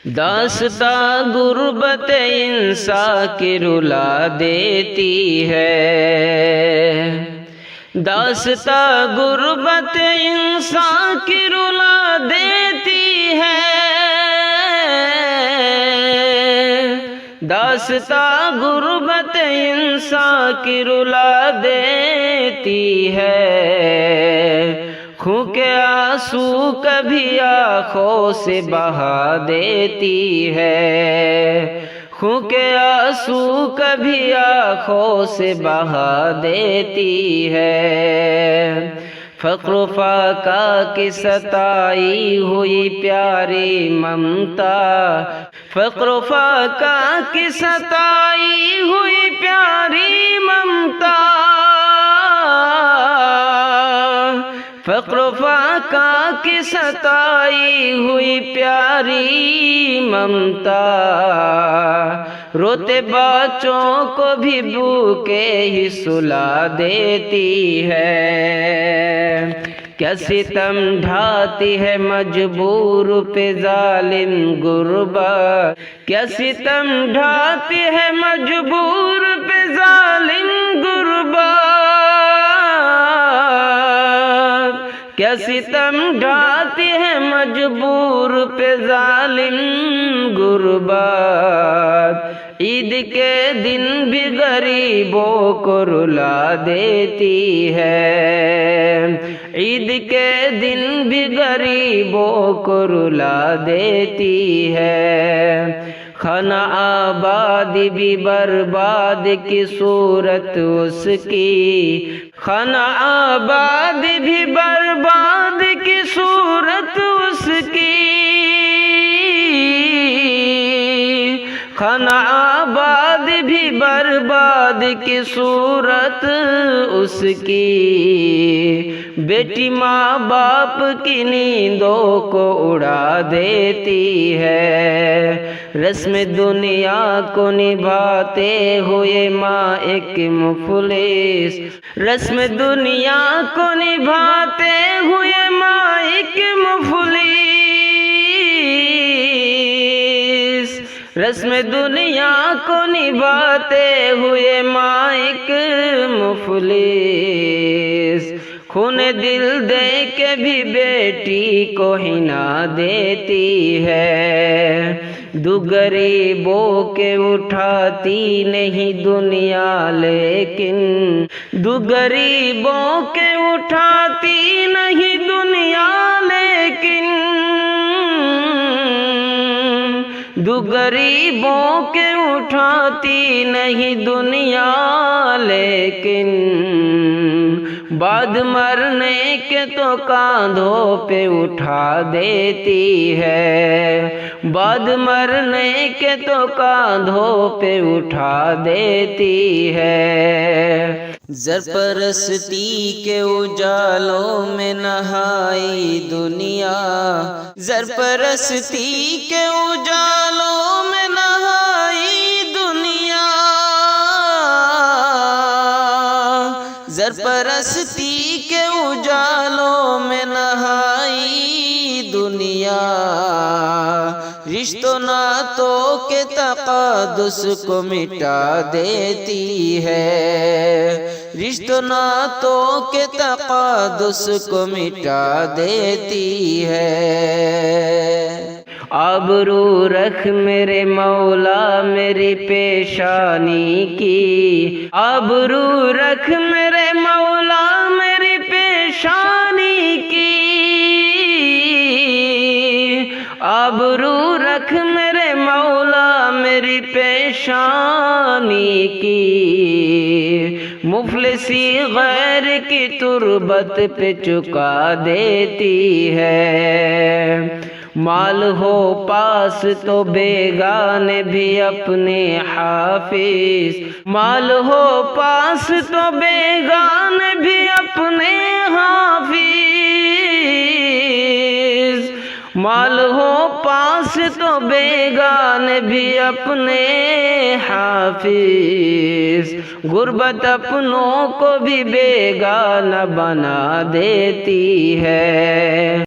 داستاں غربت انسان کی رلا دیتی ہے، داستاں غربت انسان کی رلا دیتی ہے، داستاں غربت انسان کی رلا دیتی ہے، خون کے آنسو کبھی آنکھوں سے بہا دیتی ہے، خون کے آنسو کبھی آنکھوں سے بہا دیتی ہے، فقر و فاقہ کی ستائی ہوئی پیاری ممتا، فقر و فاقہ کی ستائی ہوئی پیاری ممتا، فقر و فاقہ کی ستائی ہوئی پیاری ممتا، روتے بچوں کو بھی بھوکے ہی سلا دیتی ہے، کیا ستم ڈھاتی ہے مجبور پہ ظالم غربت، کیا ستم ڈھاتی ہے مجبور پہ ظالم غربت، کیا ستم ڈھاتی ہے مجبور پہ ظالم غربت، عید کے دن بھی غریبوں کو رلا دیتی ہے، عید کے دن بھی غریبوں کو رلا دیتی ہے، خانہ آباد بھی برباد کی صورت اس کی، خانہ آباد بھی برباد کی صورت اس کی، خانہ آباد بھی برباد کی صورت اس کی، بیٹی ماں باپ کی نیندوں کو اڑا دیتی ہے، رسم دنیا کو نبھاتے ہوئے ماں ایک مفلس، رسم دنیا کو نبھاتے ہوئے ماں ایک مفلس، رسم دنیا کو نبھاتے ہوئے ماں ایک مفلس، خون دل دے کے بھی بیٹی کو ہنا دیتی ہے، دو غریبوں کے اٹھاتی نہیں دنیا لیکن، دو غریبوں کے اٹھاتی نہیں دنیا لیکن، دو غریبوں کے اٹھاتی نہیں دنیا لیکن، بعد مرنے کے تو کاندھوں پہ اٹھا دیتی ہے، بعد مرنے کے تو کاندھوں پہ اٹھا دیتی ہے، زرپرستی کے اجالوں میں نہائی دنیا، زرپرستی کے اجالوں میں نہائی دنیا، زرپرستی کے اجالوں میں نہائی دنیا، رشتوں ناتوں کے تقدس کو مٹا دیتی ہے، رشتوں ناتوں کے تقدس کو مٹا دیتی ہے، آبرو رکھ میرے مولا میری پیشانی کی، آبرو رکھ میرے مولا میری پیشانی کی، آبرو رکھ میرے مولا میری پیشانی کی، مفلسی غیر کی تربت پہ چکا دیتی ہے، مال ہو پاس تو بیگانے بھی اپنے حافظ، مال ہو پاس تو بیگانے بھی اپنے حافظ، مال ہو پاس تو بیگانے بھی اپنے حافظ، غربت اپنوں کو بھی بیگانہ بنا دیتی ہے۔